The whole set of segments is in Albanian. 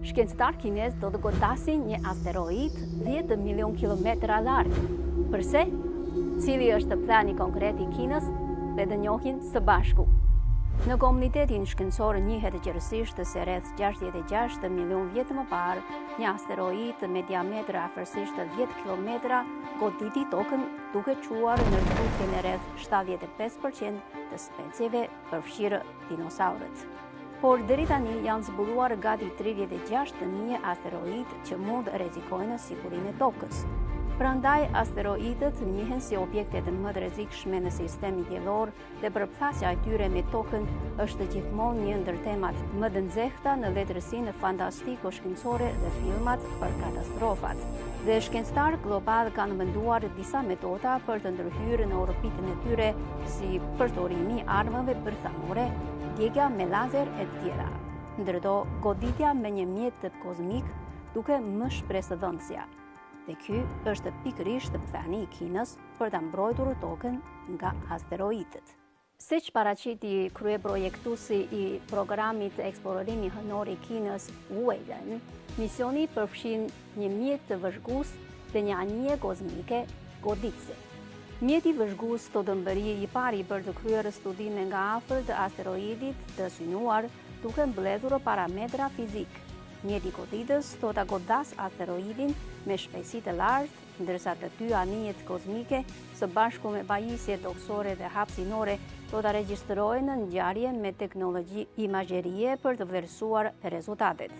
Shkencëtar kinez do të godasin një asteroid 10 milion kilometra larg. Përse? Cili është plani konkret i Kinës dhe të njohin së bashku. Në komunitetin shkencor njihet gjërësisht se rreth 66 milion vjet më parë, një asteroid me diametër afërsisht 10 kilometra goditi tokën duke quar në rrugën e rreth 75% të specieve përfshirë dinosaurët. Por deri tani janë zbuluar gati 36.000 asteroid që mund rrezikojnë sigurinë e tokës. Prandaj, asteroidët njihen si objektet më të rrezikshme në sistemin diellor dhe përplasja e tyre me tokën është gjithmonë një ndër temat më të nxehta në letërsinë fantastiko-shkencore dhe filmat për katastrofat. Dhe shkencëtarë global kanë menduar disa metoda për të ndërhyrë në orbitën e tyre, si përdorimi i armëve bërthamore, djegja me lazer e të tjera. Ndërto, goditja me një mjet kozmik duke më shpresëdhënësja. Dhe ky është pikërisht plani i Kinës për ta mbrojtur tokën nga asteroidët. Siç paraqiti kryeprojektuesi i programit të eksplorimit hënor i Kinës, Weyden, misioni përfshin një mjet të vëzhgues dhe një anije kozmike goditëse. Mjeti vëzhgues do të bëri i pari për të kryer studime nga afër të asteroidit të synuar duke mbledhur parametra fizik. Mjeti goditës do ta godas asteroidin me shpejtësi të lartë, ndërsa të dy anijet kozmike së bashku me pajisje toksore dhe hapësinore do ta regjistrojnë ngjarjen me teknologji imazherie për të vlerësuar rezultatet.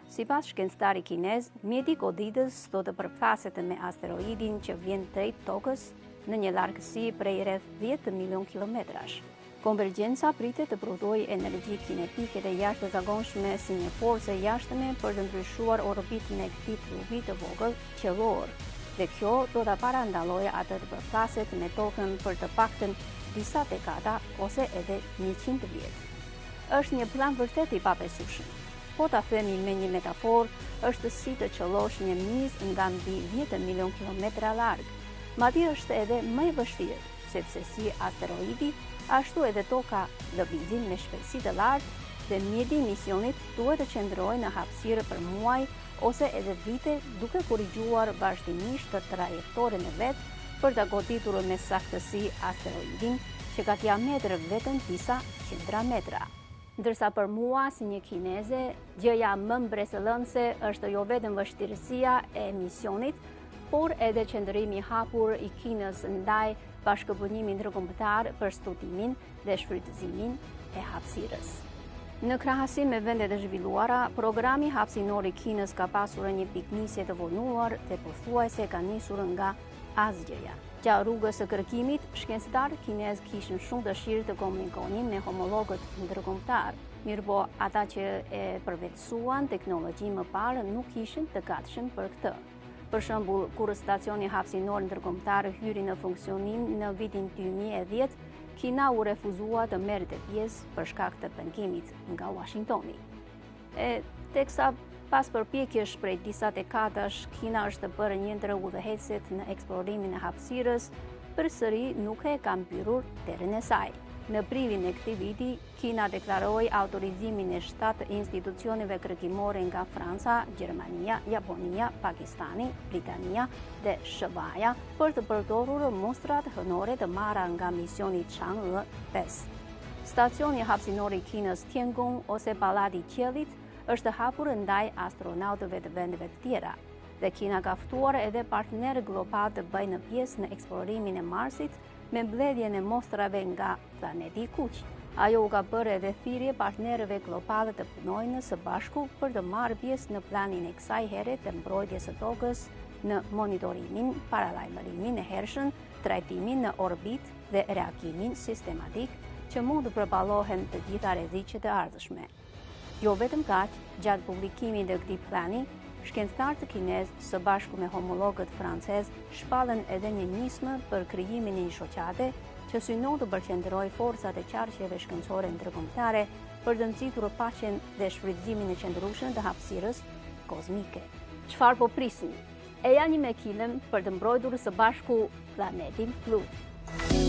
Sipas shkencëtarit kinez, mjeti goditës do të përplaset me asteroidin që vjen drejt tokës në një largësi prej rreth 10 milion kilometrash. Konvergjenca pritet të prodhojë energji kinetike dhe jashtëzakonshme si një forcë e jashtëme për të ndryshuar orbitën e këtij trupi të vogël qiellor. Dhe kjo do ta parandallojë atë të përplaset me tokën për të paktën disa dekada ose edhe 100 vjet. Është një plan vërtet i pabesueshëm. Po ta themi me një metaforë, është si të qellosh një miz nga mbi 10 milion kilometra larg. Madje është edhe më e vështirë, sepse si asteroidi, ashtu edhe toka lëvizin me shpejtësi të lartë dhe mjeti i misionit duhet të qëndrojë në hapësirë për muaj ose edhe vite duke korrigjuar vazhdimisht të trajektoren e vet për të goditur me saktësi asteroidin që ka diametër vetëm disa qindra metra. Ndërsa për mua si një kineze, gjëja më mbretëllënëse është jo vetëm vështirësia e misionit, por edhe qëndrimi i hapur i Kinës ndaj bashkëpunimit ndërkombëtar për studimin dhe shfrytëzimin e hapësirës. Në krahasim me vendet e zhvilluara, programi hapësinor i Kinës ka pasur një piknisje të vonuar dhe pothuajse ka nisur nga asgjëja. Gjatë rrugës së kërkimit, shkencëtarët kinez kishin shumë dëshirë të komunikonin me homologët ndërkombëtar. Mirëpo ata që e përvetësuan teknologji më parë nuk ishin të gatshëm për këtë. Për shembull, kur stacioni hapësinor ndërkombëtar hyri në funksionim në vitin 2010, Kina u refuzua të merrte pjesë për shkak të pengimit nga Washingtoni. Teksa pas përpjekjesh prej disa dekadash, Kina është bërë një ndër udhëheqësit në eksplorimin e hapësirës, përsëri nuk e ka mbyllur derën e saj. Në prilin e këtij viti, Kina deklaroi autorizimin e 7 institucioneve kërkimore nga Franca, Gjermania, Japonia, Pakistani, Britania dhe SBA për të përdorur mostrat hënore të marra nga misioni Chang'e 5. Stacioni hapësinor i Kinës Tiangong ose Pallati i Qiellit është hapur ndaj astronautëve të vendeve të tjera. Dhe Kina ka ftuar edhe partnerë global të bëjnë pjesë në eksplorimin e Marsit me mbledhjen e mostrave nga planeti i Kuq. Ajo u ka bërë edhe thirrje partnerëve globale të punojnë së bashku për të marrë pjesë në planin e kësaj here të mbrojtjes së tokës në monitorimin, paralajmërimin e hershëm, trajtimin në orbit dhe reagimin sistematik që mund të përballohen të gjitha rreziqet e ardhshme. Jo vetëm kaq, gjatë publikimit të këtij plani, shkencëtarët kinezë së bashku me homologët francez shpallën edhe një nismë për krijimin e një shoqate që synon të përqendrojë forcat e qarqeve shkencore ndërkombëtare për të nxitur paqen dhe shfrytëzimin e qëndrueshëm të hapësirës kozmike. Çfarë po prisni? E janë një me kilëm për të mbrojtur së bashku planetin Pluto.